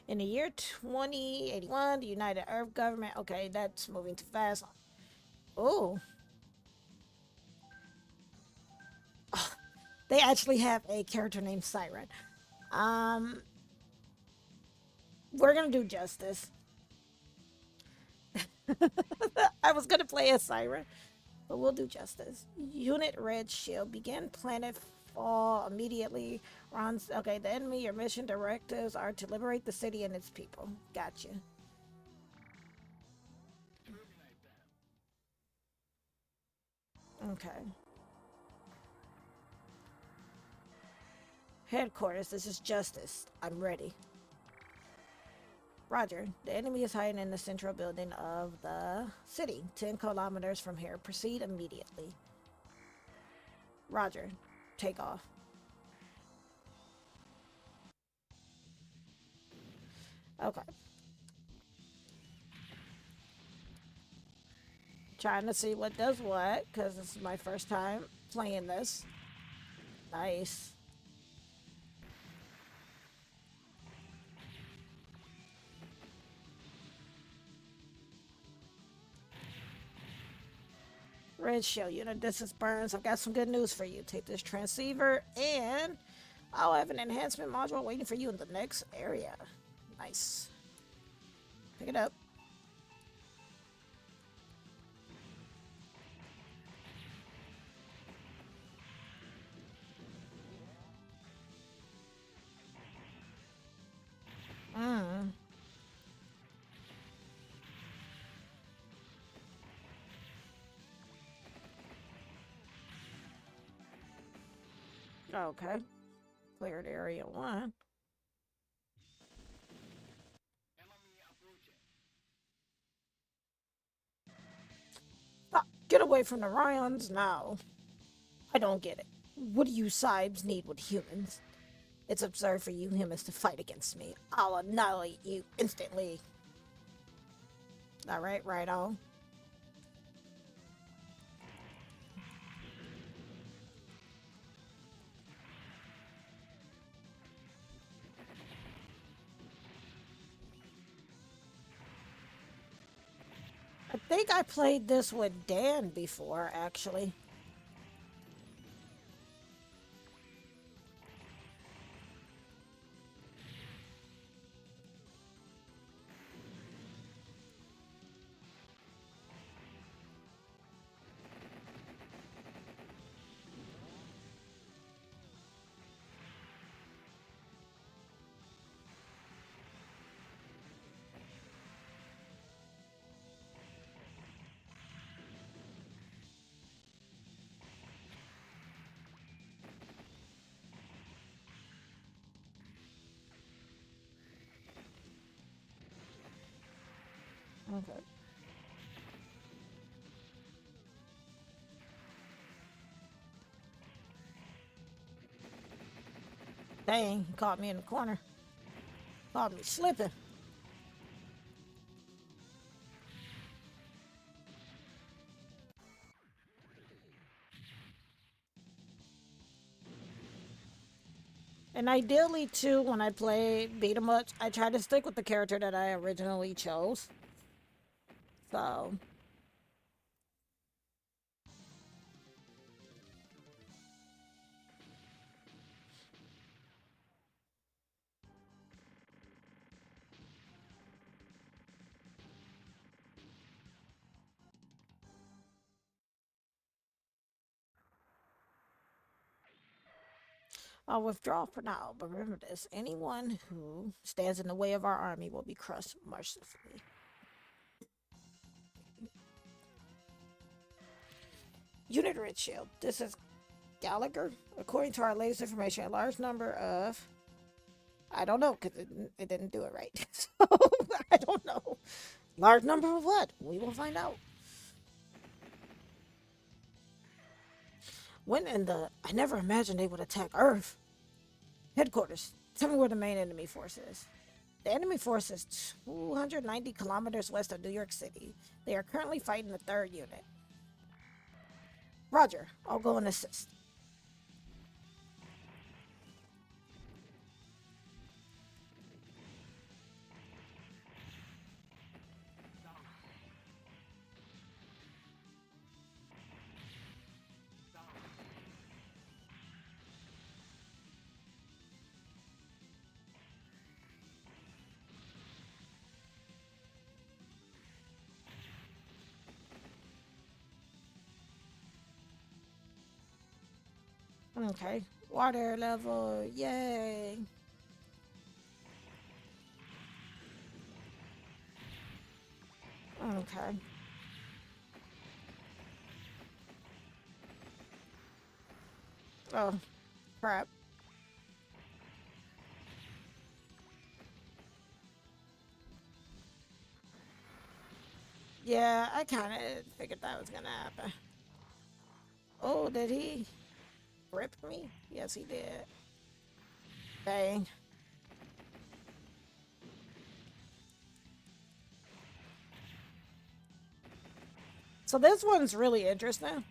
In the year 2081, the United Earth government. Okay, that's moving too fast. Oh, they actually have a character named Siren. Um, we're gonna do justice. I was gonna play as Siren, but we'll do justice. Unit Red Shield. Begin planet fall immediately. Runs. Okay, the enemy. Your mission directives are to liberate the city and its people. Gotcha. Okay. Headquarters. This is justice. I'm ready. Roger. The enemy is hiding in the central building of the city, 10 kilometers from here. Proceed immediately. Roger. Take off. Okay. Trying to see what does what, because this is my first time playing this. Nice. Red Shell unit, this is Burns. I've got some good news for you. Take this transceiver, and I'll have an enhancement module waiting for you in the next area. Nice. Pick it up. Mm. Okay. Cleared area one. Ah, get away from the Ryons now. I don't get it. What do you Sibes need with humans? It's absurd for you humans to fight against me. I'll annihilate you instantly. Alright, right on. I think I played this with Dan before, actually. Okay. Dang, he caught me in the corner. Caught me slipping. And ideally, too, when I play beat 'em ups, I try to stick with the character that I originally chose. So, I'll withdraw for now. But remember this: anyone who stands in the way of our army will be crushed mercifully. Unit Red Shield. This is Gallagher. According to our latest information, a large number of I don't know because it didn't do it right. So I don't know. Large number of what? We will find out. When in the I never imagined they would attack Earth. Headquarters. Tell me where the main enemy force is. The enemy force is 290 kilometers west of New York City. They are currently fighting the third unit. Roger, I'll go and assist. Okay. Water level. Yay. Okay. Oh, crap. Yeah, I kind of figured that was gonna happen. Oh, did he rip me? Yes, he did. Dang. So this one's really interesting.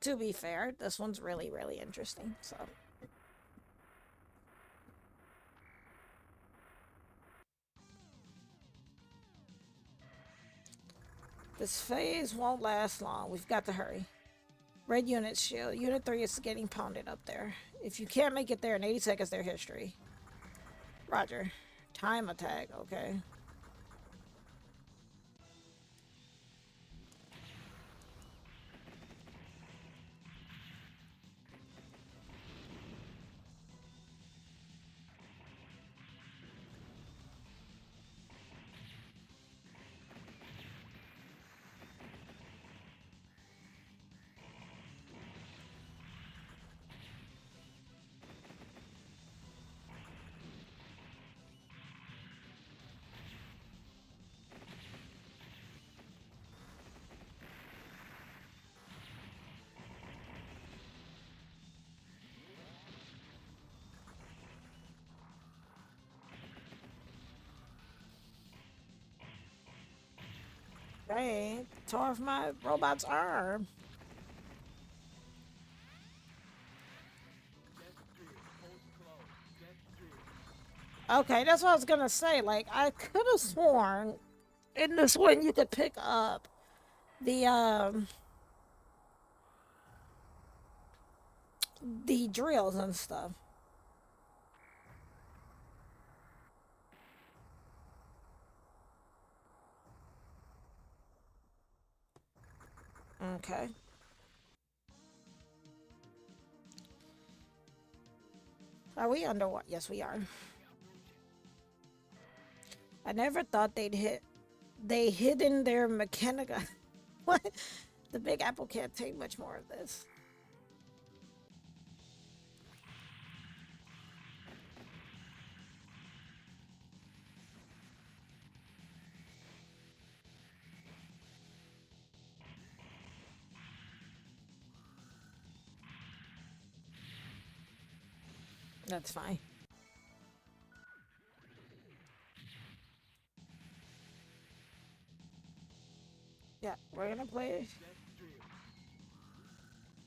To be fair, this one's really, really interesting. So this phase won't last long. We've got to hurry. Red unit shield. Unit 3 is getting pounded up there. If you can't make it there in 80 seconds, their history. Roger. Time attack. Okay. Hey, tore off my robot's arm. Okay, that's what I was gonna say. Like, I could have sworn in this one you could pick up the the drills and stuff. Okay. Are we underwater? Yes, we are. I never thought they'd hit. They hid in their mechanica. What? The Big Apple can't take much more of this. That's fine. Yeah, we're gonna play.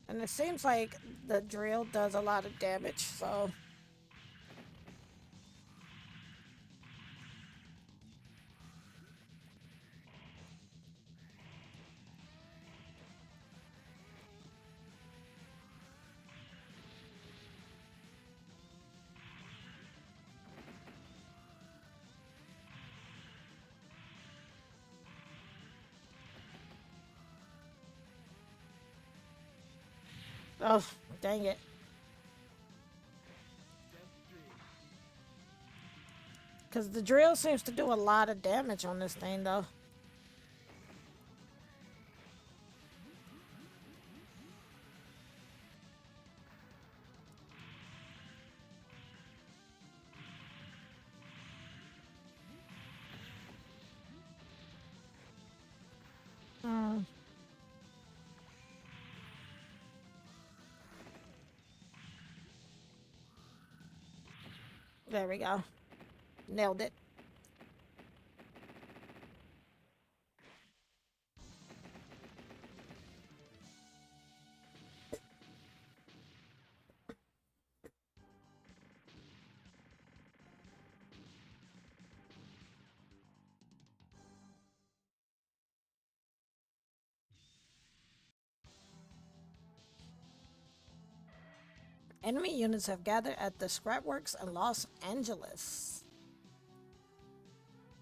And it seems like the drill does a lot of damage, so. Oh, dang it. Because the drill seems to do a lot of damage on this thing, though. Hmm. There we go. Nailed it. Enemy units have gathered at the scrapworks in Los Angeles.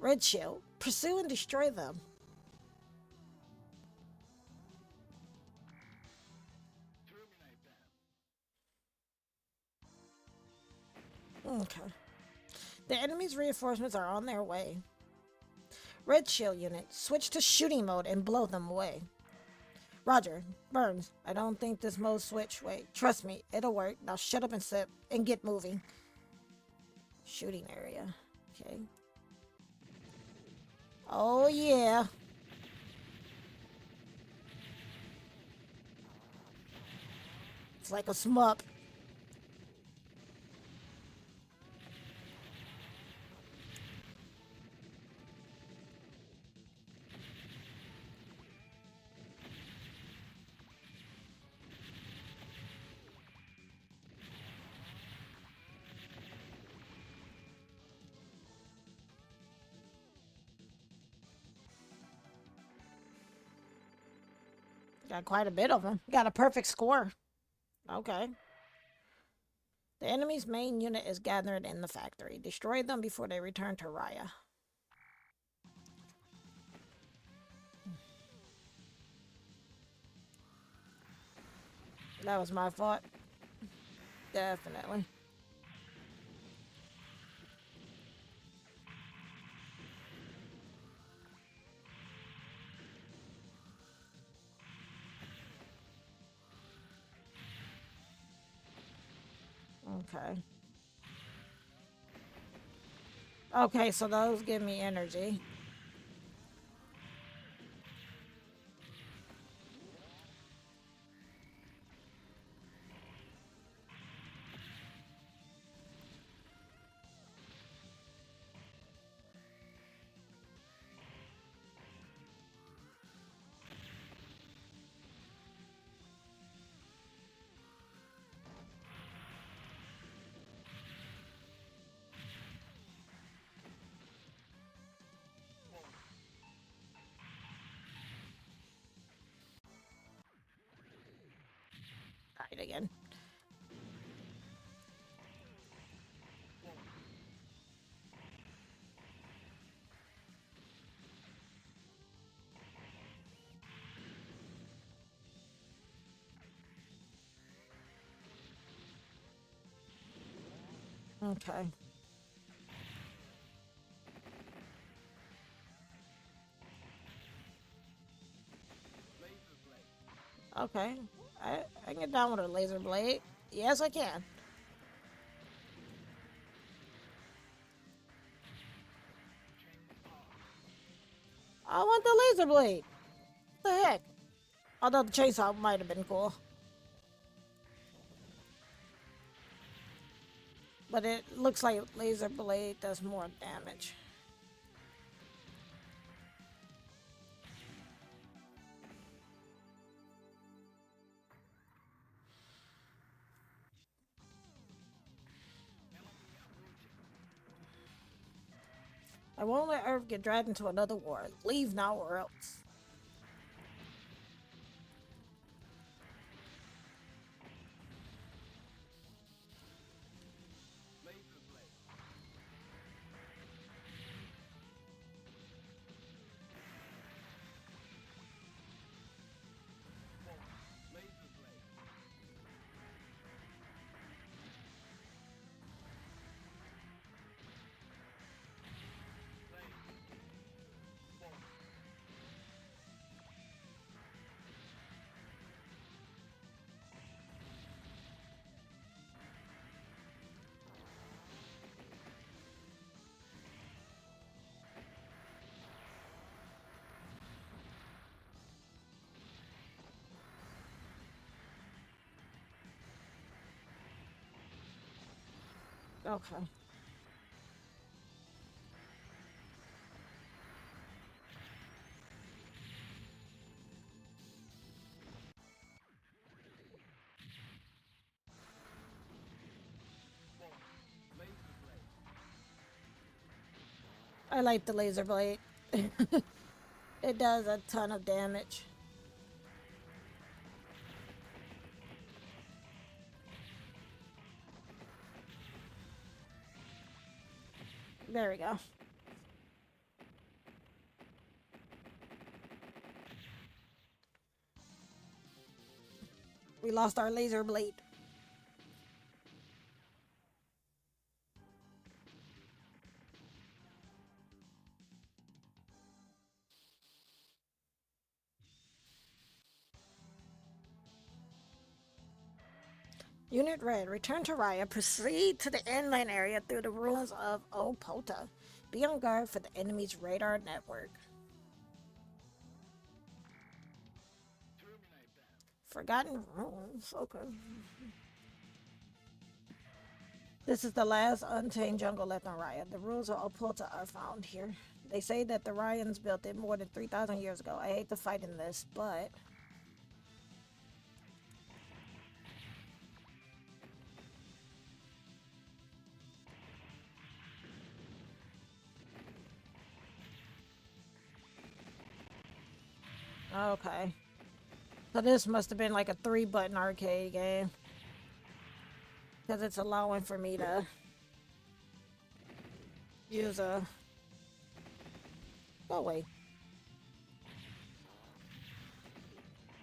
Red shield. Pursue and destroy them. Okay. The enemy's reinforcements are on their way. Red shield unit. Switch to shooting mode and blow them away. Roger. Burns. I don't think this mode switch. Wait. Trust me. It'll work. Now shut up and sit and get moving. Shooting area. Okay. Oh, yeah. It's like a smup. Got quite a bit of them. Got a perfect score. Okay. The enemy's main unit is gathered in the factory. Destroy them before they return to Raya. That was my fault. Definitely. Okay. Okay, so those give me energy. Right again. Okay. Okay. I can get down with a laser blade. Yes, I can. I want the laser blade. What the heck? Although the chainsaw might have been cool. But it looks like laser blade does more damage. I won't let Earth get dragged into another war. Leave now or else. Okay. I like the laser blade. It does a ton of damage. There we go. We lost our laser blade. Unit Red, return to Raya. Proceed to the inland area through the ruins of Opota. Be on guard for the enemy's radar network. Forgotten ruins. Okay. This is the last untamed jungle left on Raya. The ruins of Opota are found here. They say that the Ryans built it more than 3,000 years ago. I hate to fight in this, but... Okay. So this must have been like a 3-button arcade game. Because it's allowing for me to use a... Oh, wait.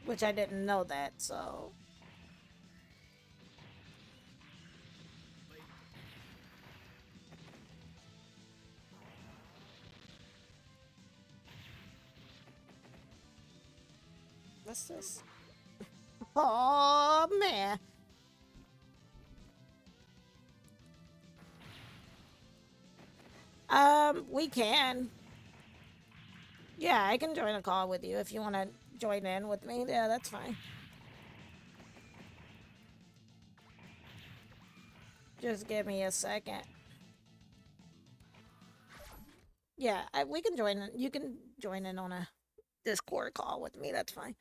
Which I didn't know that, so... What's this? Oh, man. We can. Yeah, I can join a call with you if you want to join in with me. Yeah, that's fine. Just give me a second. Yeah, we can join in. You can join in on a Discord call with me. That's fine.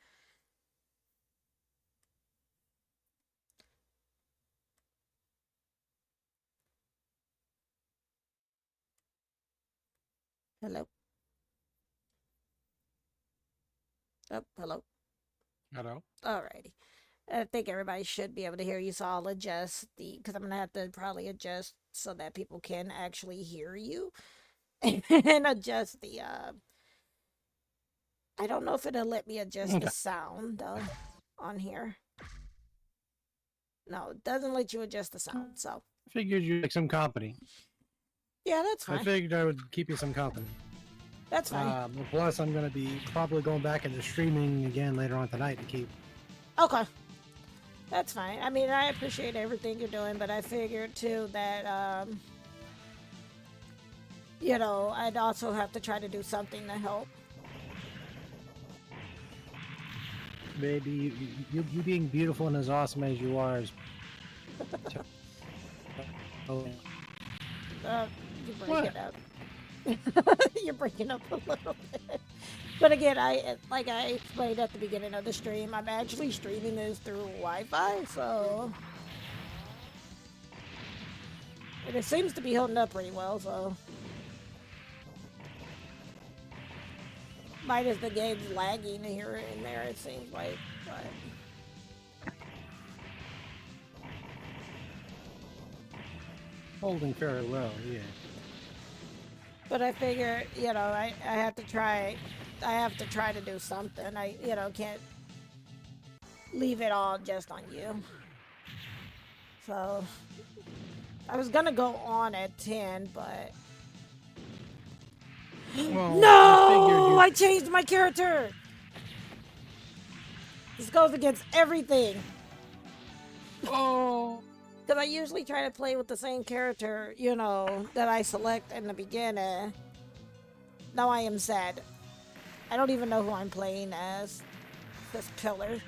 Hello. Oh, hello. Hello. Alrighty. I think everybody should be able to hear you, so I'll adjust because I'm gonna have to probably adjust so that people can actually hear you, and adjust the. I don't know if it'll let me adjust the Okay. sound though on here. No, it doesn't let you adjust the sound. So Figured you'd like some company. yeah, that's I fine. figured I would keep you some company. That's fine. Plus, I'm going to be probably going back into streaming again later on tonight to keep. Okay. That's fine. I mean, I appreciate everything you're doing, but I figured too that I'd also have to try to do something to help. Baby, you being beautiful and as awesome as you are is. Oh, You're what? breaking up. You're breaking up a little bit. But again, like I explained at the beginning of the stream, I'm actually streaming this through Wi-Fi, so and it seems to be holding up pretty well. So might as the game's lagging here and there. It seems like, but Holding fairly well, yeah. but I figure I have to try. I have to try to do something. I can't leave it all just on you. So I was gonna go on at 10, but Well, no, I changed my character. This goes against everything. Oh. Because I usually try to play with the same character, that I select in the beginning. Now I am sad. I don't even know who I'm playing as. This pillar.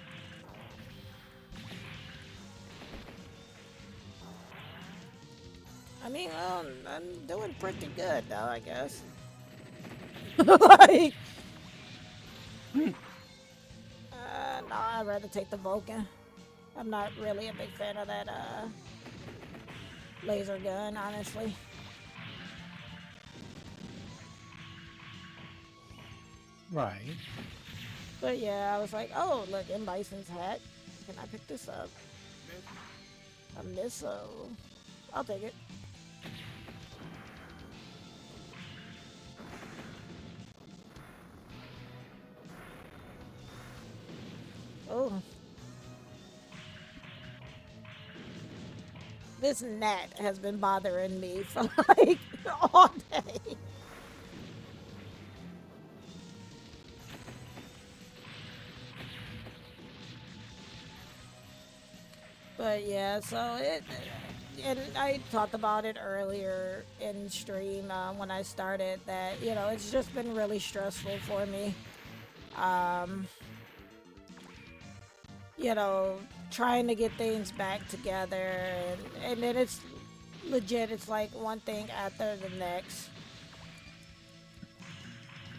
I mean, well, I'm doing pretty good, though, I guess. Like, no, I'd rather take the Vulcan. I'm not really a big fan of that, laser gun, honestly. Right. But yeah, I was like, oh, look, M. Bison's hat. Can I pick this up? A missile. I'll take it. Oh. this gnat has been bothering me for like all day. But yeah, so and I talked about it earlier in stream when I started that it's just been really stressful for me. Um, you know, trying to get things back together, and then it's legit. It's like one thing after the next.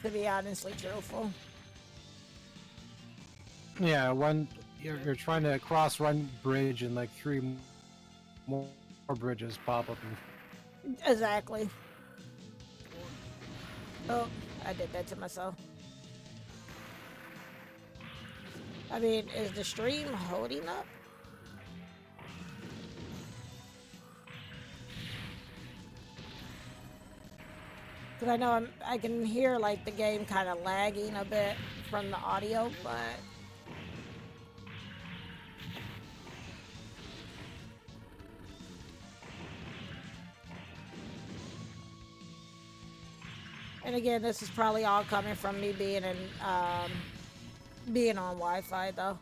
To be honestly truthful. Yeah, you're trying to cross one bridge and like three more bridges pop up. Exactly. Oh, I did that to myself. I mean, is the stream holding up? Because I know I can hear like the game kind of lagging a bit from the audio, but and again, this is probably all coming from me being on Wi-Fi though.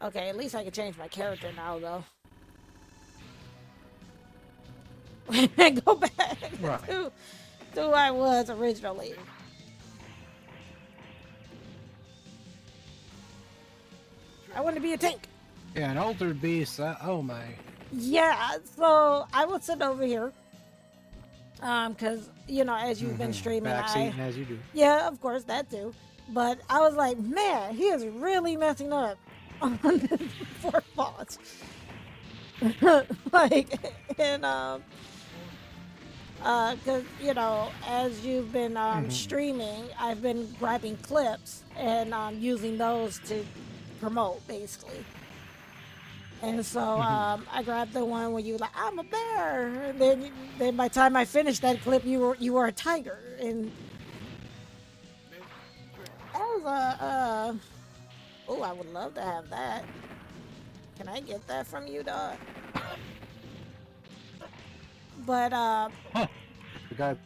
Okay, at least I can change my character now though. And go back Right. to who I was originally. I want to be a tank. Yeah, an altered beast. Oh my. Yeah, so I will sit over here. Because as you've been streaming, Backseating as you do. yeah, of course that too. But I was like, man, he is really messing up on this fourth boss. Like, and because as you've been streaming, I've been grabbing clips and using those to promote basically. And so I grabbed the one where you were like, I'm a bear. And then by the time I finished that clip, you were a tiger. And that was oh, I would love to have that. Can I get that from you, dog? But The guy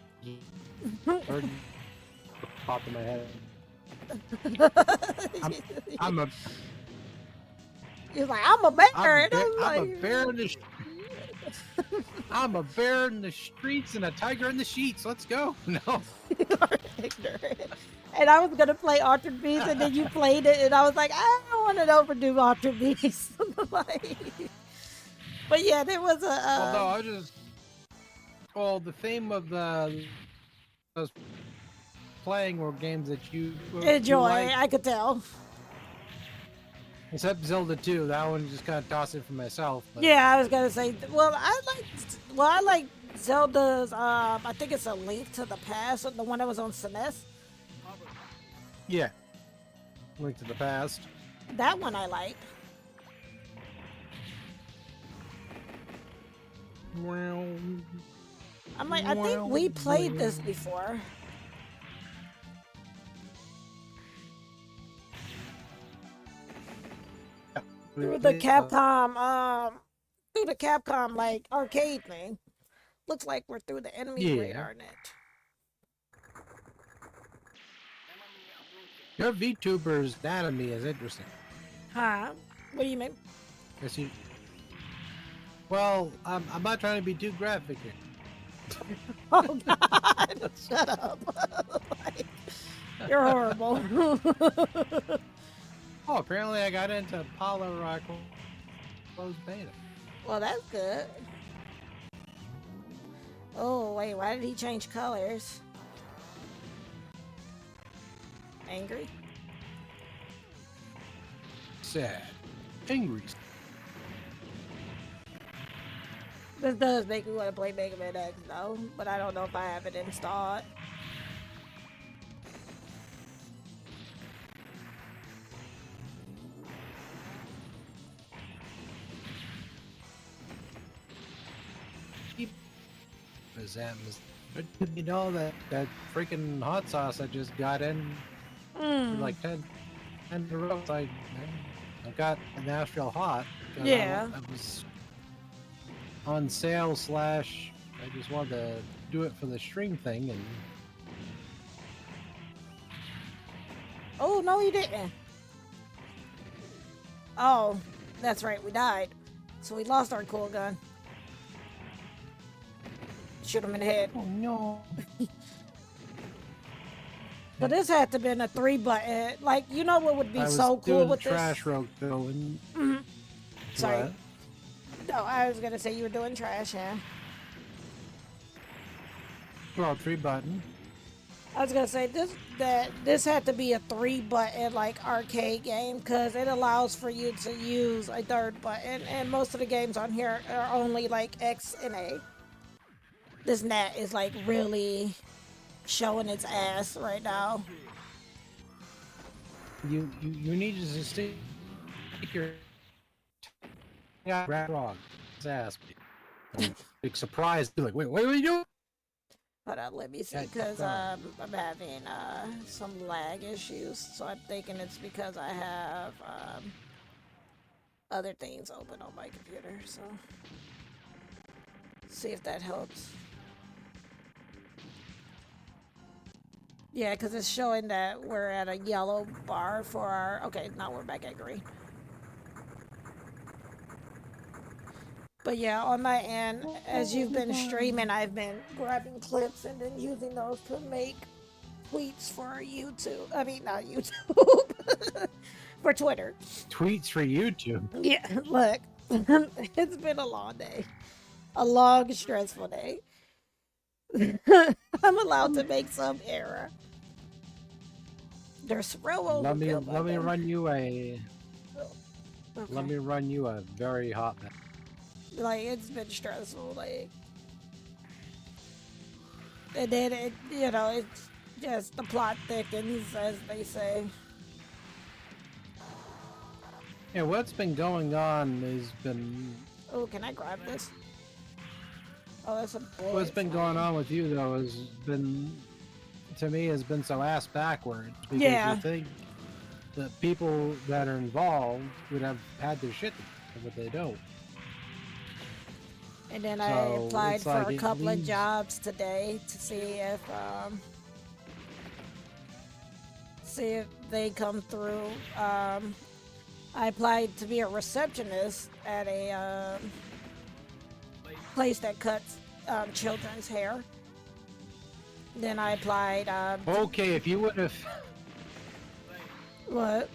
bird popped in my head. I'm a he's like, I'm a bear. I'm And I a was like, bear in the I'm a bear in the streets and a tiger in the sheets. Let's go. No. you are ignorant. And I was gonna play Altered Beast, and then you played it, and I was like, I don't want to overdo Altered Beast. Like, but yeah, there was a. Well, no, I just. Well, the theme of those playing were games that you enjoy. like. I could tell. Except Zelda 2, that one just kind of tossed it for myself. But... Yeah, I was gonna say. Well, I like Zelda's. I think it's A Link to the Past, the one that was on SNES. Yeah, Link to the Past. That one I like. Well, I'm like, I think we played this before. Through the Capcom, like arcade thing. Looks like we're through the enemy radar net. Your VTuber's anatomy is interesting. Huh? What do you mean? Yes, you. Well, I'm not trying to be too graphic here. Oh God! Shut up! Like, you're horrible. Oh, apparently I got into Polar closed beta. Well, that's good. Oh wait, why did he change colors? Angry? Sad. Angry. This does make me want to play Mega Man X though, but I don't know if I have it installed. But you know that freaking hot sauce I just got in like 10 in a row. I got Nashville hot. Yeah. on sale / I just wanted to do it for the stream thing, and Oh, no, you didn't. Oh, that's right, we died. So we lost our cool gun. Shoot him in the head. oh no. So this had to have been a 3-button. Like, you know what would be I was so cool doing with the this? trash rogue though, and Sorry. What? No, I was gonna say you were doing trash, yeah. Well, 3-button. I was gonna say this had to be a 3-button like arcade game because it allows for you to use a 3rd button, and most of the games on here are only like X and A. This Nat is like really showing its ass right now. You need to just stick your rat wrong. His ass. Big surprise. Be like, wait, what are you doing? Hold on, let me see, Yeah, because go on. I'm having some lag issues, so I'm thinking it's because I have other things open on my computer, so see if that helps. Yeah, because it's showing that we're at a yellow bar for our... Okay, now we're back at green. But yeah, on my end, as you've been streaming, I've been grabbing clips and then using those to make tweets for YouTube. I mean, not YouTube. For Twitter. Tweets for YouTube. Yeah, look. It's been a long day. A long, stressful day. I'm allowed to make some error. There's railroad. Let me run you a Okay. let me run you a very hot map. Like, it's been stressful, like, and then it, you know, it's just the plot thickens, as they say. Yeah, what's been going on has been Oh, can I grab this? Oh, that's a boy. what's been going on with you though has been, to me, has been so ass backwards because Yeah. you think that people that are involved would have had their shit together, but they don't. And then I So, applied it's for like a it couple of leaves- jobs today to see if they come through. I applied to be a receptionist at a place that cuts children's hair. Then I applied. Okay, if you would have. What?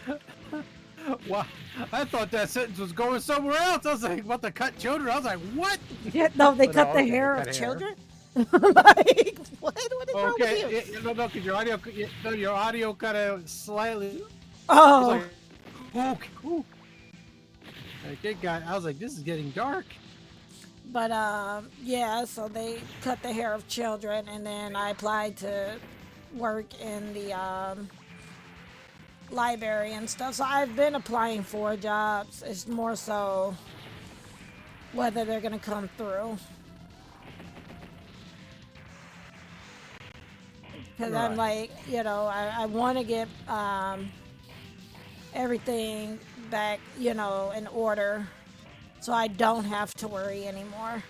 Wow, I thought that sentence was going somewhere else. I was like, "What, the cut children?" I was like, "What?" Yeah, no, they But cut no, the okay, hair they of cut hair. children. Like what? What is wrong Okay, with you? no, because your audio kind of slightly. Oh, I was like, okay, ooh. Like it got. I was like, "This is getting dark." but yeah. So they cut the hair of children, and then I applied to work in the library and stuff. So I've been applying for jobs. It's more so whether they're gonna come through. Because I'm Right. like, you know, I want to get everything back, you know, in order so I don't have to worry anymore.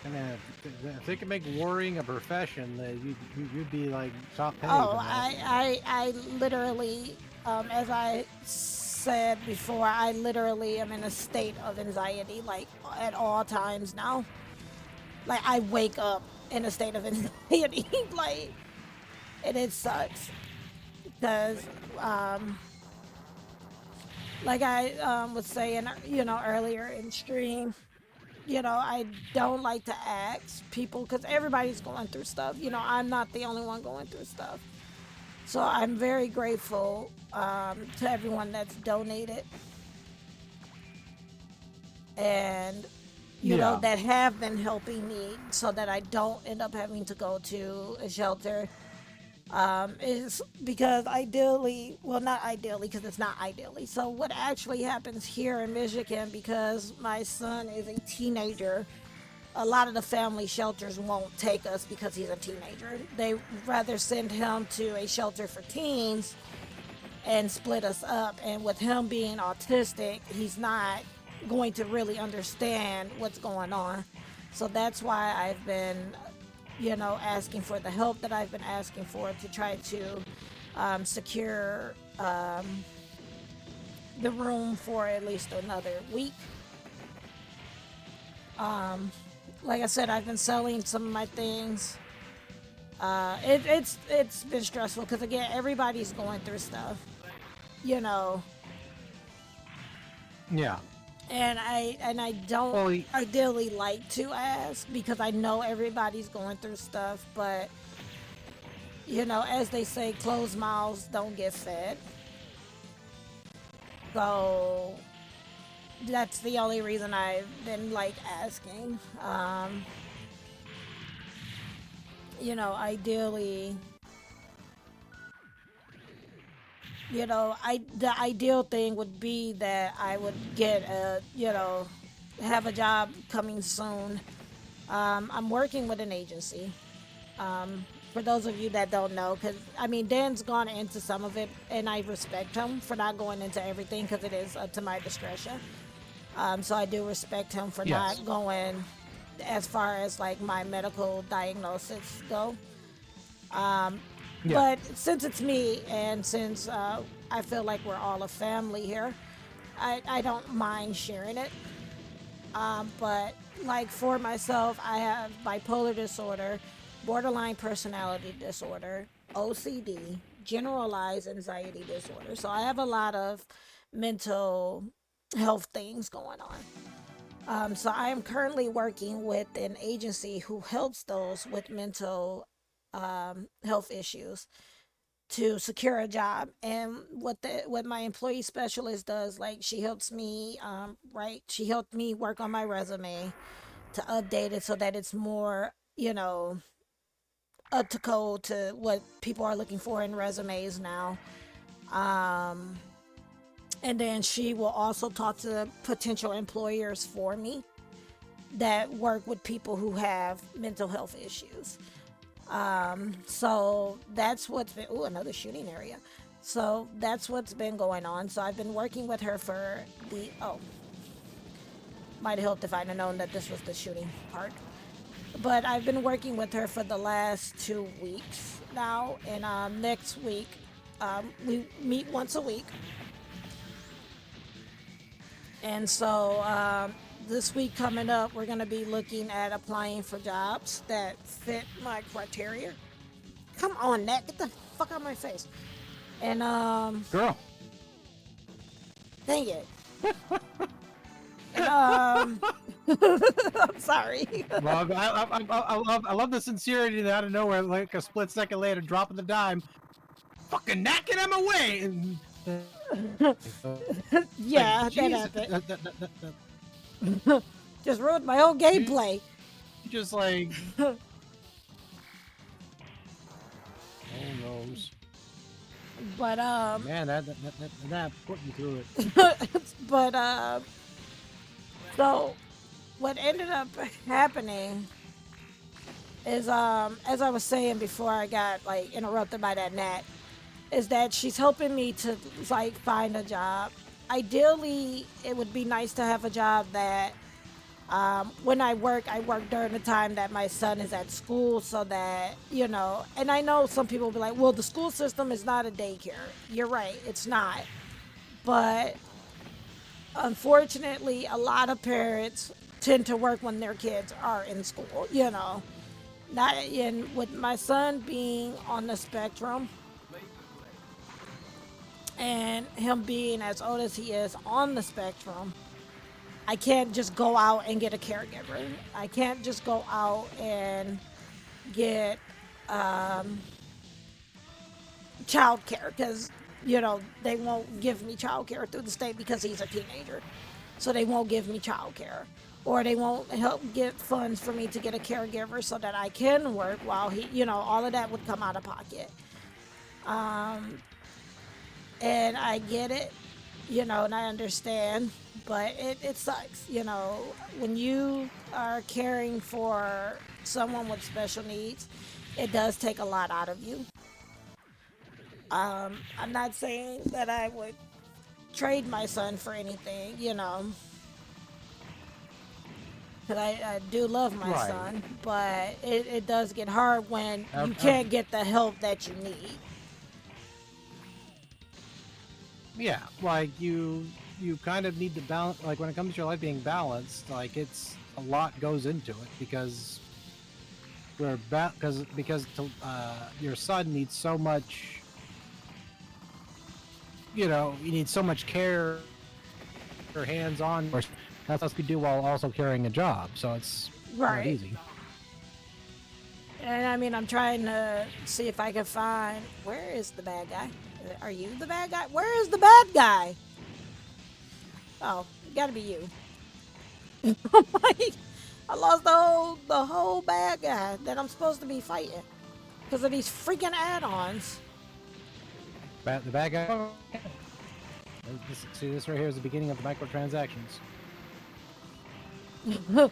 And if they could make worrying a profession, you'd be like top paid. Oh, I literally, as I said before, I literally am in a state of anxiety, like, at all times now. Like, I wake up in a state of anxiety, like, and it sucks. Because, like I was saying, you know, earlier in stream, you know, I don't like to ask people because everybody's going through stuff. You know, I'm not the only one going through stuff. So I'm very grateful to everyone that's donated and, you know, Yeah. that have been helping me so that I don't end up having to go to a shelter. Is because ideally, well, not ideally, because it's not ideally. So what actually happens here in Michigan, because my son is a teenager, a lot of the family shelters won't take us because he's a teenager. They rather send him to a shelter for teens and split us up. And with him being autistic, he's not going to really understand what's going on. So that's why I've been, asking for the help that I've been asking for to try to secure the room for at least another week. Like I said, I've been selling some of my things. It's been stressful because again, everybody's going through stuff, you know, Yeah. and I don't Well, ideally like to ask because I know everybody's going through stuff, but as they say, closed mouths don't get fed. So that's the only reason I've been like asking. Ideally, the ideal thing would be that I would get have a job coming soon. I'm working with an agency. For those of you that don't know, because I mean, Dan's gone into some of it, and I respect him for not going into everything because it is up to my discretion. So I do respect him for yes. not going as far as like my medical diagnosis go. Yeah. But since it's me, and since I feel like we're all a family here, I don't mind sharing it. But like for myself, I have bipolar disorder, borderline personality disorder, OCD, generalized anxiety disorder. So I have a lot of mental health things going on. So I am currently working with an agency who helps those with mental health issues to secure a job. And what my employee specialist does, like she helps me she helped me work on my resume to update it so that it's more up to code to what people are looking for in resumes now. um and then she will also talk to potential employers for me that work with people who have mental health issues. So that's what's been, ooh, another shooting area. So that's what's been going on. So I've been working with her for might have helped if I'd have known that this was the shooting part. But I've been working with her for the last 2 weeks now. And next week, we meet once a week. And so this week coming up, we're going to be looking at applying for jobs that fit my criteria. Come on, Nat, get the fuck out of my face. And Girl. dang it. And I'm sorry. Well, I love the sincerity that out of nowhere, like a split second later, dropping the dime. Fucking Nat, get him away! And, Yeah, like, that Jesus, happened. Just ruined my whole gameplay. just like, oh knows. But Man, that put me through it. but so what ended up happening is as I was saying before I got like interrupted by that Nat, is that she's helping me to like find a job. Ideally, it would be nice to have a job that when I work during the time that my son is at school so that, and I know some people will be like, well, the school system is not a daycare. You're right, it's not. But unfortunately, a lot of parents tend to work when their kids are in school. Not in with my son being on the spectrum and him being as old as he is on the spectrum. I can't just go out and get a caregiver. I can't just go out and get childcare because they won't give me childcare through the state because he's a teenager. So they won't give me childcare, or they won't help get funds for me to get a caregiver so that I can work while all of that would come out of pocket. And I get it, and I understand, but it sucks, when you are caring for someone with special needs, it does take a lot out of you. I'm not saying that I would trade my son for anything, you know, because I do love my Right. son, but it does get hard when you Ev- can't get the help that you need. yeah, like you kind of need to balance. Like when it comes to your life being balanced, like it's a lot goes into it because your son needs so much. You know, you need so much care or hands on. That's what we do while also carrying a job, so it's not Right. easy. And I mean, I'm trying to see if I can find where is the bad guy? Are you the bad guy? Where is the bad guy? Oh, it gotta be you. I'm like, I lost the whole bad guy that I'm supposed to be fighting because of these freaking add-ons. The bad guy. See, this right here is the beginning of the microtransactions. Because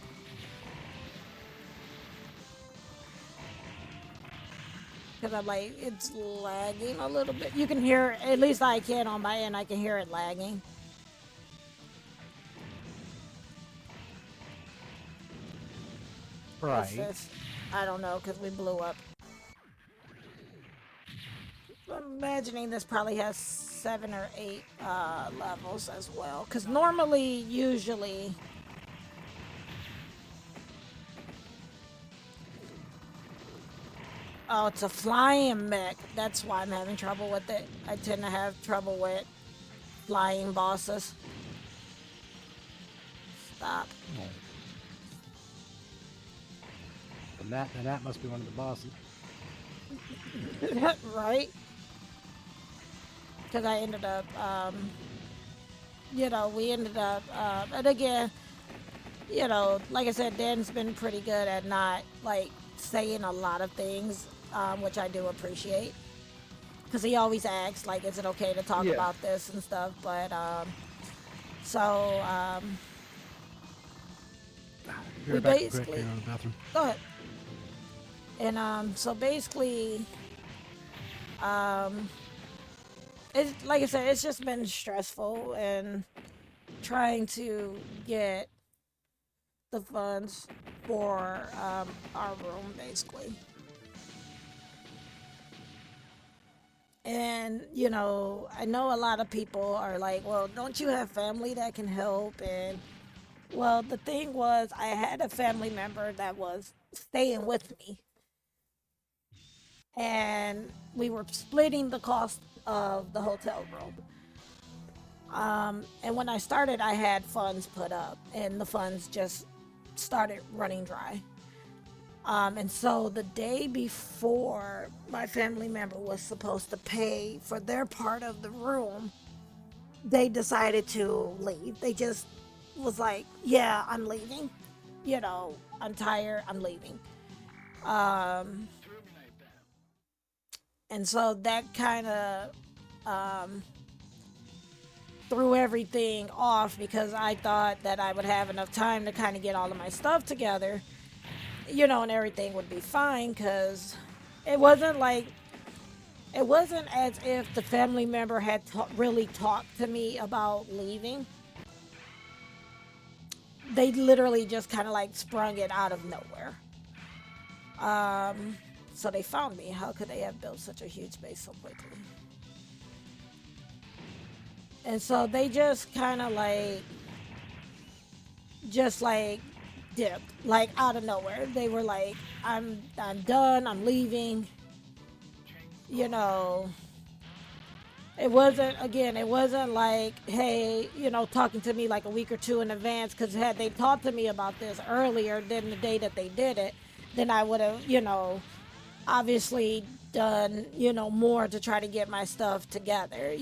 I'm like, it's lagging a little bit. You can hear, at least I can on my end, I can hear it lagging. What's Right. this? I don't know because we blew up. I'm imagining this probably has 7 or 8 levels as well. Because normally, usually, oh, it's a flying mech. That's why I'm having trouble with it. I tend to have trouble with flying bosses. Stop. Oh. And that must be one of the bosses. Right? Because I ended up, we ended up, and again, like I said, Dan's been pretty good at not, like, saying a lot of things, which I do appreciate. Because he always asks, like, is it okay to talk Yeah. about this and stuff? But, so, Be we right back. Quick, basically, go to the bathroom. go ahead. And, so basically, um, it's, like I said, it's just been stressful and trying to get the funds for our room, basically. And, I know a lot of people are like, well, don't you have family that can help? And, well, the thing was, I had a family member that was staying with me, and we were splitting the cost of the hotel room. And when I started, I had funds put up, and the funds just started running dry. And so the day before my family member was supposed to pay for their part of the room, they decided to leave. They just was like, yeah, I'm leaving. I'm tired, I'm leaving. Um, and so that kind of um, threw everything off because I thought that I would have enough time to kind of get all of my stuff together, and everything would be fine because it wasn't like it wasn't as if the family member had really talked to me about leaving. They literally just kind of like sprung it out of nowhere. Um, so they found me. How could they have built such a huge base so quickly? And so they just kind of like dipped, like out of nowhere. They were like, I'm done. I'm leaving. You know, it wasn't like, hey, talking to me like a week or two in advance, because had they talked to me about this earlier than the day that they did it, then I would have, obviously done, more to try to get my stuff together.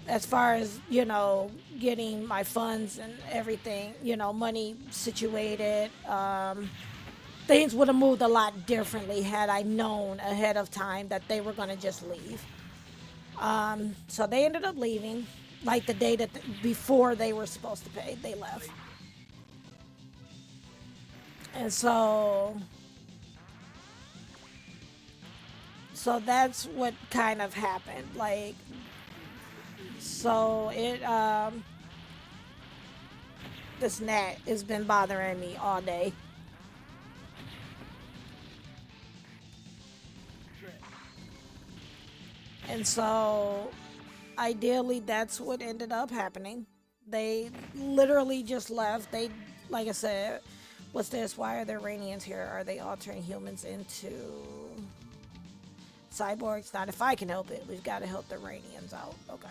As far as, getting my funds and everything, money situated, things would have moved a lot differently had I known ahead of time that they were going to just leave. So they ended up leaving, like the day that before they were supposed to pay, they left. And so So that's what kind of happened. Like, so this gnat has been bothering me all day. And so ideally that's what ended up happening. They literally just left. They, like I said, what's this? Why are there Iranians here? Are they altering humans into cyborgs? Not if I can help it. We've got to help the Iranians out. Okay.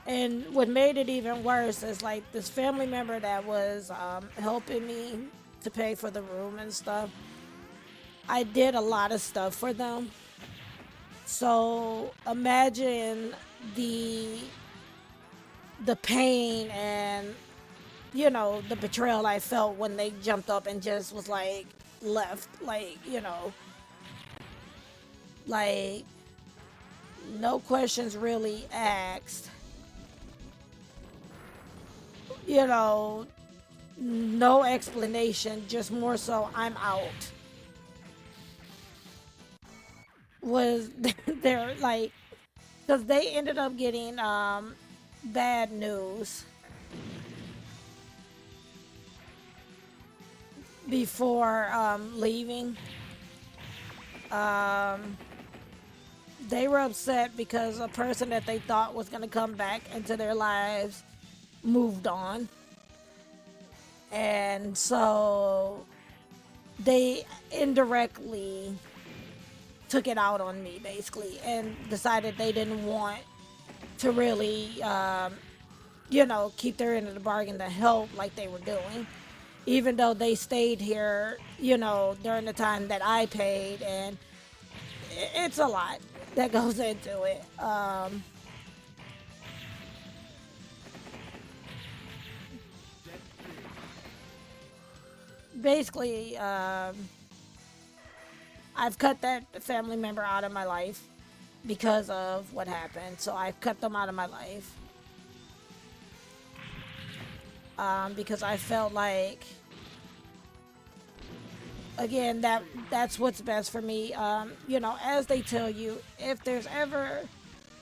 And what made it even worse is like this family member that was helping me to pay for the room and stuff. I did a lot of stuff for them. So imagine the the pain and the betrayal I felt when they jumped up and just was like left, like like no questions really asked, you know no explanation, just more so I'm out. Was they're like, because they ended up getting bad news before leaving. um they were upset because a person that they thought was going to come back into their lives moved on, and so they indirectly took it out on me basically and decided they didn't want to really keep their end of the bargain to help like they were doing, even though they stayed here during the time that I paid. And it's a lot that goes into it. Basically, I've cut that family member out of my life because of what happened. So I've cut them out of my life because I felt like, again, that's what's best for me. As they tell you, if there's ever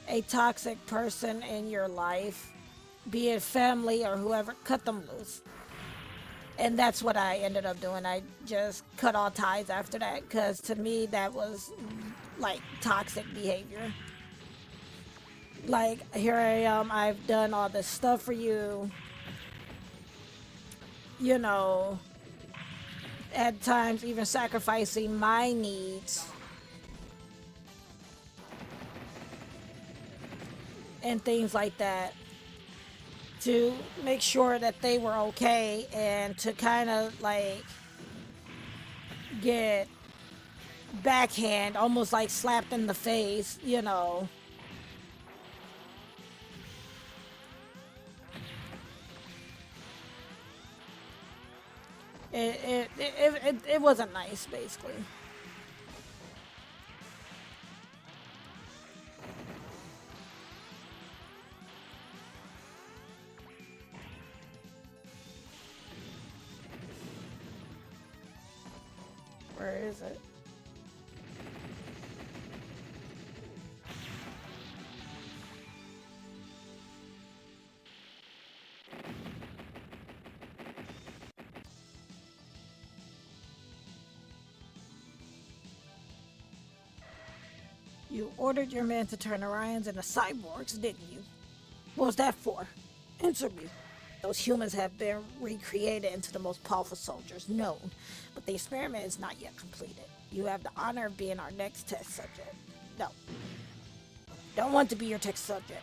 a toxic person in your life, be it family or whoever, cut them loose. And that's what I ended up doing. I just cut all ties after that because to me that was like toxic behavior. Like, here I am, I've done all this stuff for you, you know, at times even sacrificing my needs and things like that to make sure that they were okay and to kind of like get backhand, almost like slapped in the face. It wasn't nice, basically. Where is it? You ordered your men to turn Orions into cyborgs, didn't you? What was that for? Answer me. Those humans have been recreated into the most powerful soldiers known, but the experiment is not yet completed. You have the honor of being our next test subject. No, don't want to be your test subject.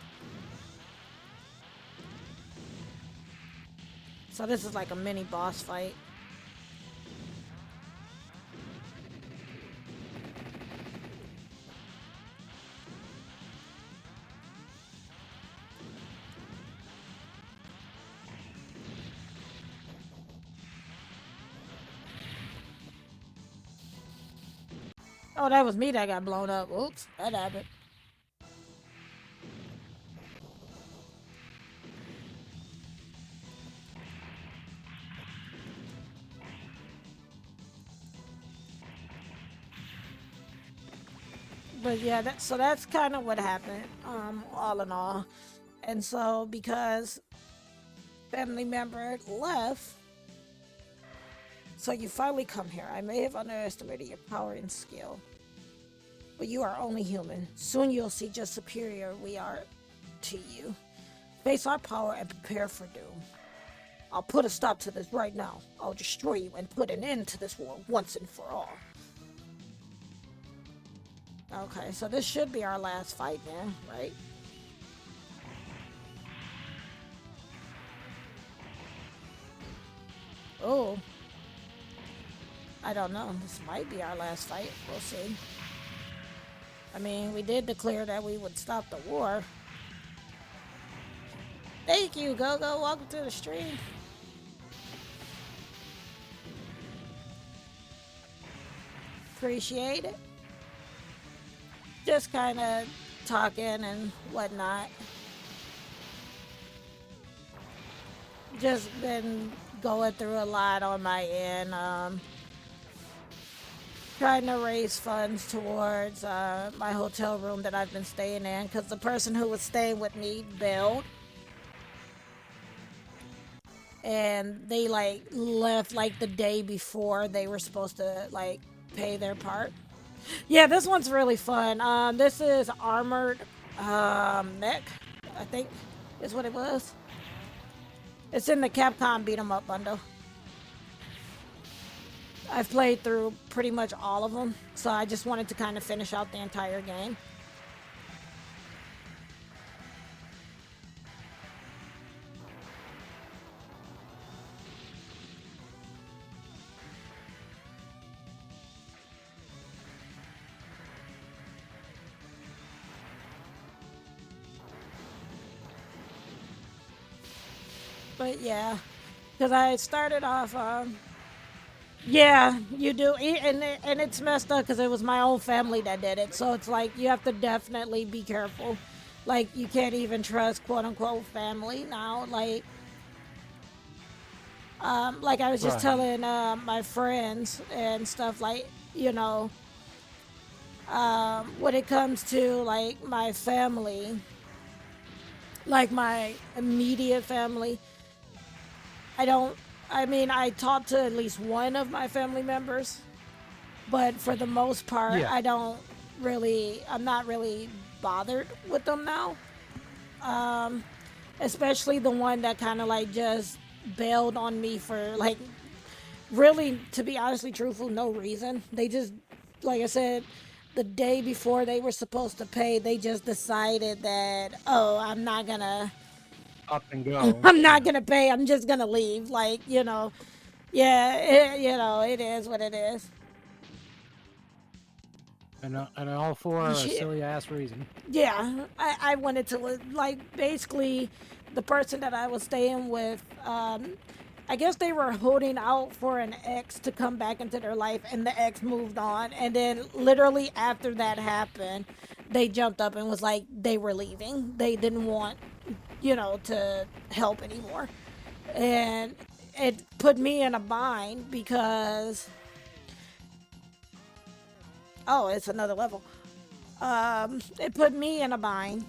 So this is like a mini boss fight. Oh, that was me that got blown up. Oops, that happened. But yeah, so that's kind of what happened, all in all. And so because family member left, so you finally come here. I may have underestimated your power and skill, but you are only human. Soon you'll see just superior we are to you. Face our power and prepare for doom. I'll put a stop to this right now. I'll destroy you and put an end to this war once and for all. Okay, so this should be our last fight then, right? Oh. I don't know. This might be our last fight. We'll see. I mean, we did declare that we would stop the war. Thank you, Go-Go. Welcome to the stream. Appreciate it. Just kind of talking and whatnot. Just been going through a lot on my end. Trying to raise funds towards my hotel room that I've been staying in because the person who was staying with me bailed. And they like left like the day before they were supposed to like pay their part. Yeah, this one's really fun. This is Armored Mech, I think is what it was. It's in the Capcom beat 'em up bundle. I've played through pretty much all of them, so I just wanted to kind of finish out the entire game. But yeah, because I started off, yeah, you do, and it's messed up because it was my own family that did it. So it's like you have to definitely be careful. Like you can't even trust quote unquote family now. Like I was just Right. telling my friends and stuff. Like when it comes to like my family, like my immediate family. I mean, I talk to at least one of my family members, but for the most part, Yeah. I'm not really bothered with them now. Especially the one that kind of like just bailed on me for like, really, to be honestly truthful, no reason. They just, like I said, the day before they were supposed to pay, they just decided that, oh, Up and go. I'm not gonna pay. I'm just gonna leave. Yeah, it is what it is. And all for a Yeah, silly ass reason. yeah. I wanted to like basically the person that I was staying with. I guess they were holding out for an ex to come back into their life, and the ex moved on. And then literally after that happened, they jumped up and was like they were leaving. They didn't want to help anymore. And it put me in a bind because, oh, it's another level. It put me in a bind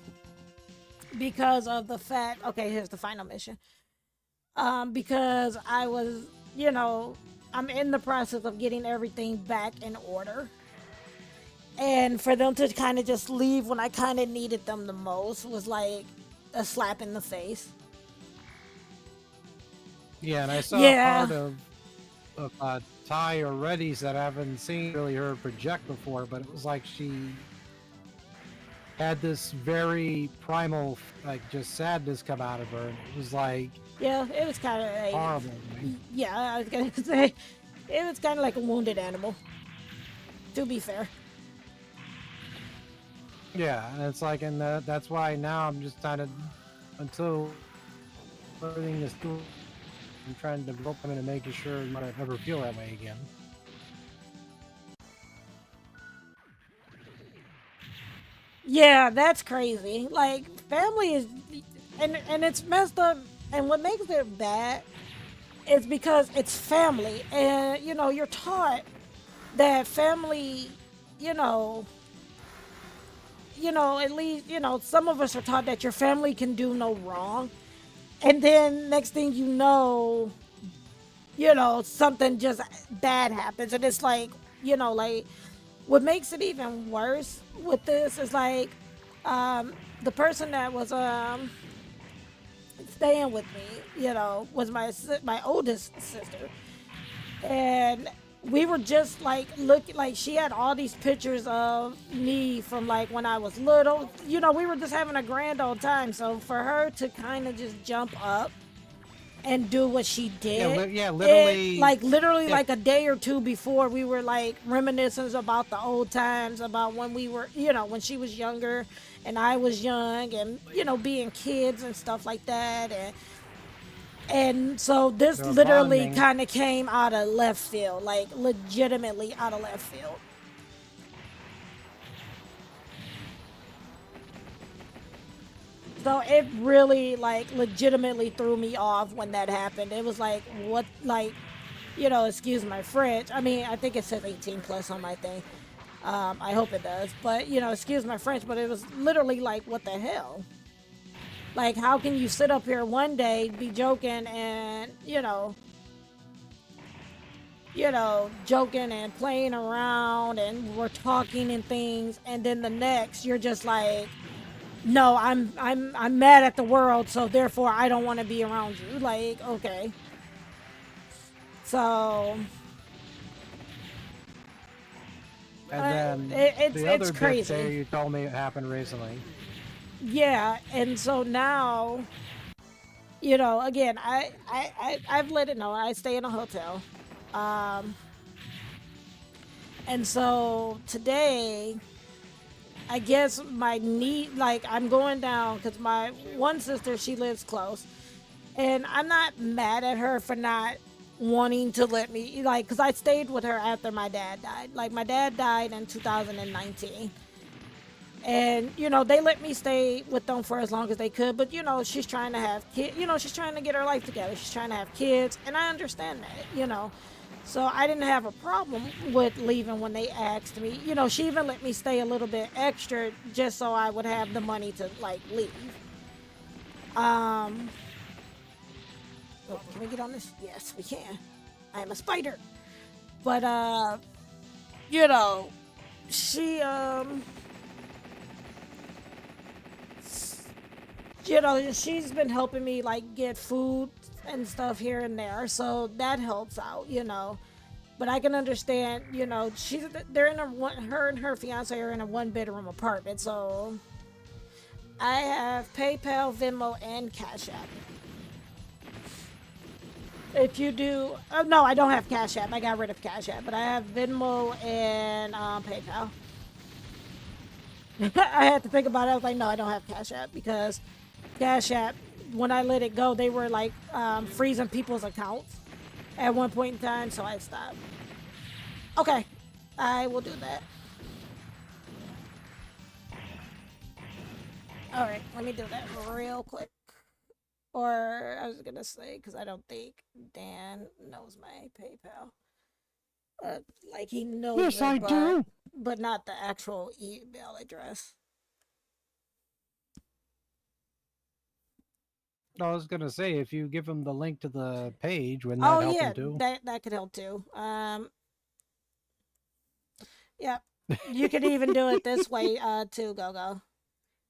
because of the fact, okay, here's the final mission. Because I was, I'm in the process of getting everything back in order. And for them to kind of just leave when I kind of needed them the most was like a slap in the face. Yeah, and I saw Yeah. part of Ty or Reddy's that I haven't seen really her project before, but it was like she had this very primal, like just sadness come out of her. And it was like Yeah, it was kind of like, horrible. yeah, I was gonna say, it was kind of like a wounded animal. To be fair. Yeah, and it's like, and that's why now I'm just kind of until everything is through. I'm trying to develop them into making sure I don't ever feel that way again. Yeah, that's crazy. Like family is, and it's messed up. And what makes it bad is because it's family, and you're taught that family, you know, at least, some of us are taught that your family can do no wrong. And then next thing something just bad happens. And it's like, like what makes it even worse with this is like the person that was staying with me, was my oldest sister. And we were just like looking, like she had all these pictures of me from like when I was little. We were just having a grand old time. So for her to kind of just jump up and do what she did, literally. literally Yeah, like a day or two before, we were like reminiscing about the old times, about when we were, when she was younger and I was young, and being kids and stuff like that. And so this they're literally bonding. kind of came out of left field, like legitimately out of left field. So it really like legitimately threw me off when that happened. It was like, what, like, excuse my French. I mean, I think it says 18 plus on my thing. I hope it does. But, excuse my French, but it was literally like, what the hell? Like, how can you sit up here one day, be joking and, joking and playing around and we're talking and things, and then the next you're just like, no, I'm mad at the world, so therefore I don't want to be around you. Like, okay. So And then it's the other bit there crazy. you told me it happened recently. Yeah, and so now, again, I've let it know I stay in a hotel. Um and so today, I guess my need, like, I'm going down because my one sister, she lives close, and I'm not mad at her for not wanting to let me, like, because I stayed with her after my dad died. Like, my dad died in 2019, and they let me stay with them for as long as they could. But she's trying to have kids. She's trying to get her life together. She's trying to have kids, and I understand that. So I didn't have a problem with leaving when they asked me. She even let me stay a little bit extra just so I would have the money to like leave. Um, oh, can we get on this? Yes, we can. I am a spider. But you know, she she's been helping me like get food and stuff here and there, so that helps out. But I can understand, they're in her and her fiance are in a one bedroom apartment, so I have PayPal, Venmo, and Cash App. If you do, no, I don't have Cash App. I got rid of Cash App, but I have Venmo and PayPal. I had to think about it. I was like, no, I don't have Cash App because Cash App, when I let it go, they were like freezing people's accounts at one point in time, so I stopped. Okay, I will do that. All right, let me do that real quick. Or I was gonna say, because I don't think Dan knows my PayPal. Like he knows Yes, it, I do. but not the actual email address. I was gonna say if you give him the link to the page, wouldn't that Oh help yeah, him too? that could help too. Yeah, you could even do it this way too, Go.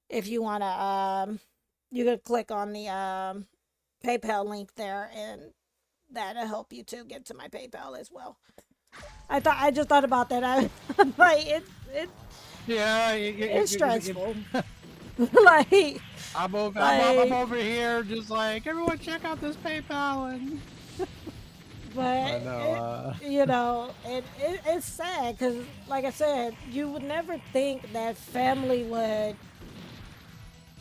If you wanna, you could click on the PayPal link there, and that'll help you to get to my PayPal as well. I just thought about that. I like it Yeah, it's stressful. like I'm like over here just like everyone check out this PayPal and I but know. it's sad because like I said, you would never think that family would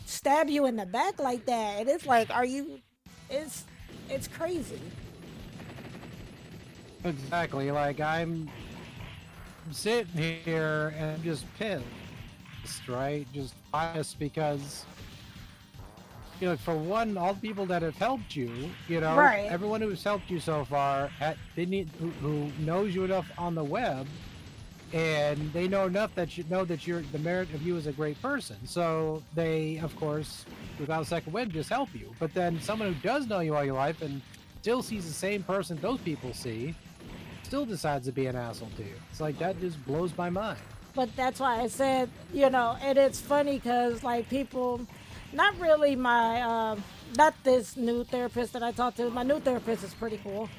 stab you in the back like that. And it's like, are you? It's it's crazy. Exactly. Like I'm sitting here and I'm just pissed, right? Just biased because for one, all the people that have helped you, Right. everyone who's helped you so far, they need who knows you enough on the web and they know enough that you know that you're the merit of you as a great person. So they, of course, without a second wind, just help you. But then someone who does know you all your life and still sees the same person those people see, still decides to be an asshole to you. It's like that just blows my mind. But that's why I said, you know, and it's funny because like people, not really my, not this new therapist that I talked to. My new therapist is pretty cool.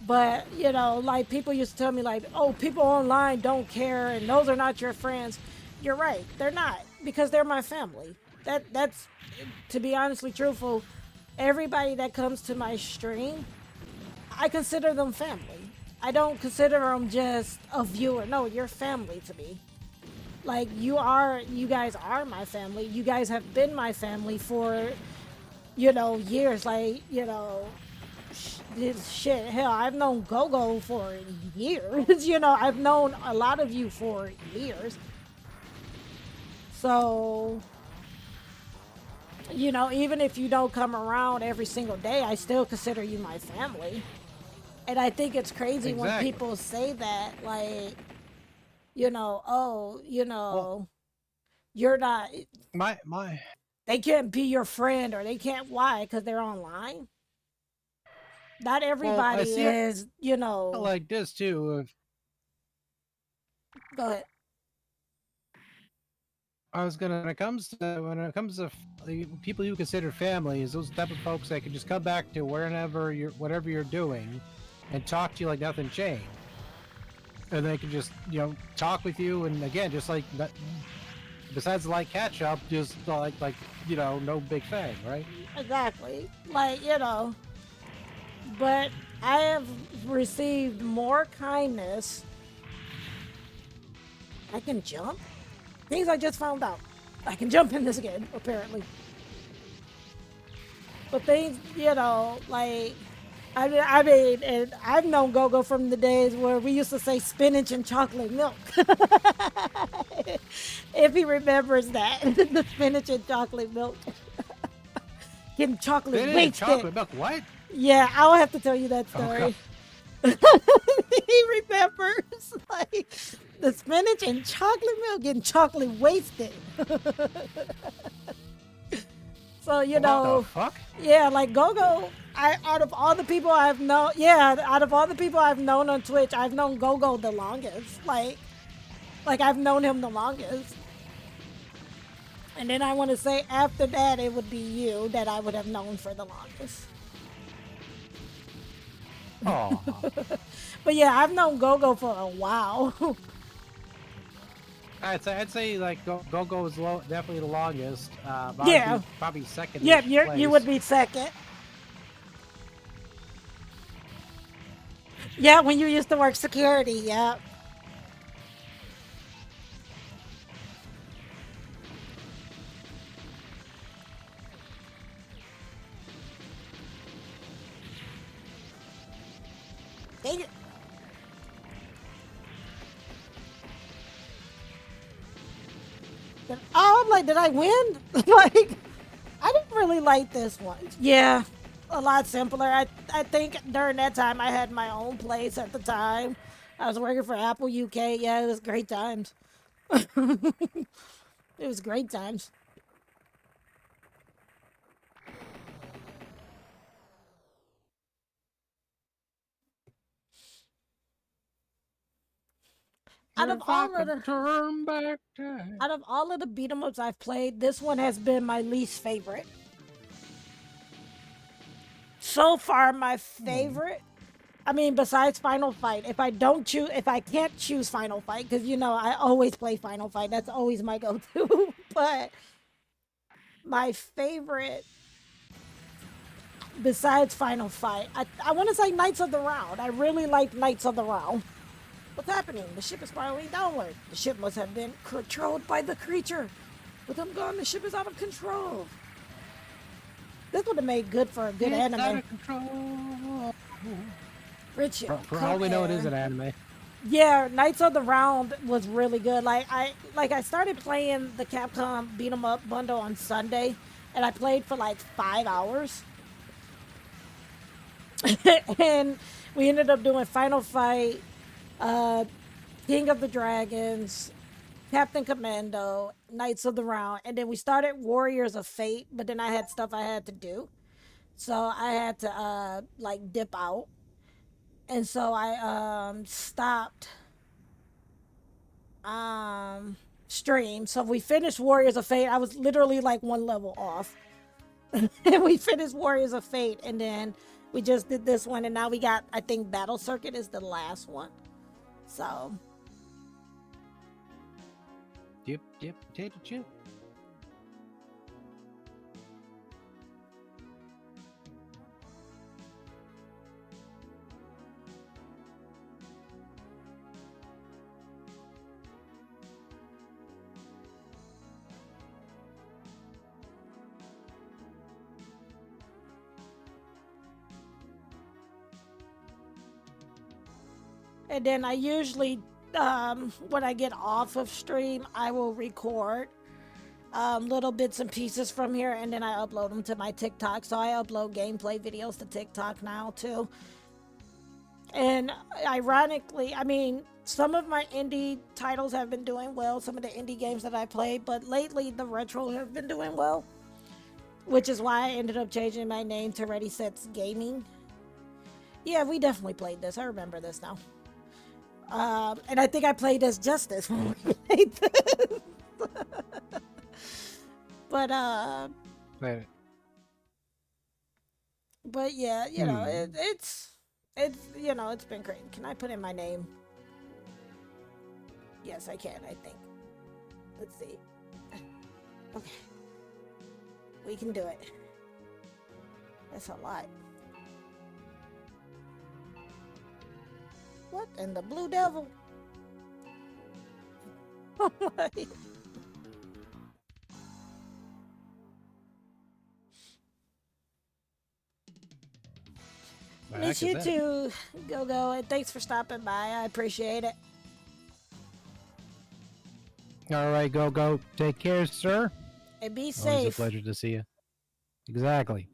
But, you know, like people used to tell me, like, oh, people online don't care and those are not your friends. You're right. They're not because they're my family. That's, to be honestly truthful, everybody that comes to my stream, I consider them family. I don't consider them just a viewer. No, you're family to me. Like you guys are my family. You guys have been my family for, you know, years. Like, you know, this shit. Hell, I've known Gogo for years. You know, I've known a lot of you for years. So, you know, even if you don't come around every single day, I still consider you my family. And I think it's crazy when Exactly. people say that, like, you know, oh, you Well, know, you're not, my they can't be your friend or they can't, why? Because they're online. Not well, I everybody see it is, you know, like this too. go ahead. I was gonna when it comes to the people you consider family, is those type of folks that can just come back to wherever you're whatever you're doing, and talk to you like nothing changed, and they can just talk with you, and again just like besides like catch up, just like no big thing, right? Exactly. Like, you know, but I have received more kindness. I can jump? Things I just found out. I can jump in this again, apparently. But things, you know, like I mean, and I've known Gogo from the days where we used to say spinach and chocolate milk. If he remembers that, the spinach and chocolate milk, getting chocolate Spinach and wasted. chocolate milk. What? Yeah, I'll have to tell you that Oh god. story. He remembers like the spinach and chocolate milk getting chocolate wasted. So you What the know, fuck? yeah, like Gogo. I out of all the people I've known, yeah, out of all the people I've known on Twitch, I've known Gogo the longest. Like I've known him the longest. And then I want to say after that, it would be you that I would have known for the longest. Oh, But yeah, I've known Gogo for a while. I'd say like Go is definitely the longest. But I'd Yeah, be probably yeah, second-ish you would place. be second. Yeah, when you used to work security. Yeah. They, oh, I'm like, did I win? Like, I didn't really like this one. Yeah, a lot simpler. I think during that time I had my own place at the time. I was working for Apple UK. Yeah, it was great times. It was great times. Out of If I all of could the turn back time. out of all of the beat 'em ups I've played, this one has been my least favorite. So far, my Hmm. favorite. I mean, besides Final Fight, if I can't choose Final Fight, because you know I always play Final Fight. That's always my go-to. But my favorite, besides Final Fight, I want to say Knights of the Round. I really like Knights of the Round. What's happening? The ship is spiraling downward. The ship must have been controlled by the creature. With them gone, the ship is out of control. This would have made good for a good It's out anime. of control. Richard, For come all we know, it is here. an anime. Yeah, Knights of the Round was really good. I started playing the Capcom beat 'em up bundle on Sunday, and I played for like 5 hours, and we ended up doing Final Fight, King of the Dragons, Captain Commando, Knights of the Round, and then we started Warriors of Fate, but then I had stuff I had to do. So I had to like dip out. And so I stopped um stream. So we finished Warriors of Fate. I was literally like one level off. And we finished Warriors of Fate, and then we just did this one, and now we got, I think Battle Circuit is the last one. So Dip, dip, potato chip. and then I usually when I get off of stream, I will record little bits and pieces from here, and then I upload them to my TikTok. So I upload gameplay videos to TikTok now too. And ironically, I mean, some of my indie titles have been doing well, some of the indie games that I played, but lately the retro have been doing well, which is why I ended up changing my name to Ready Sets Gaming. Yeah, we definitely played this. I remember this now. And I think I played as Justice when we played this. But Wait. but yeah, you know, it's you know, it's been great. Can I put in my name? Yes, I can, I think. Let's see. Okay. We can do it. That's a lot. What in the blue devil? Oh my. Miss you too, Go, and thanks for stopping by. I appreciate it. All right, go. Take care, sir. And be Always a safe. pleasure to see you. Exactly.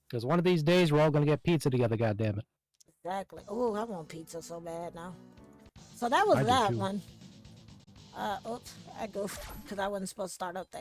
Because one of these days we're all gonna get pizza together. God damn it. Exactly. Oh, I want pizza so bad now. So that was I do that too. one. Oops, I goofed because I wasn't supposed to start up that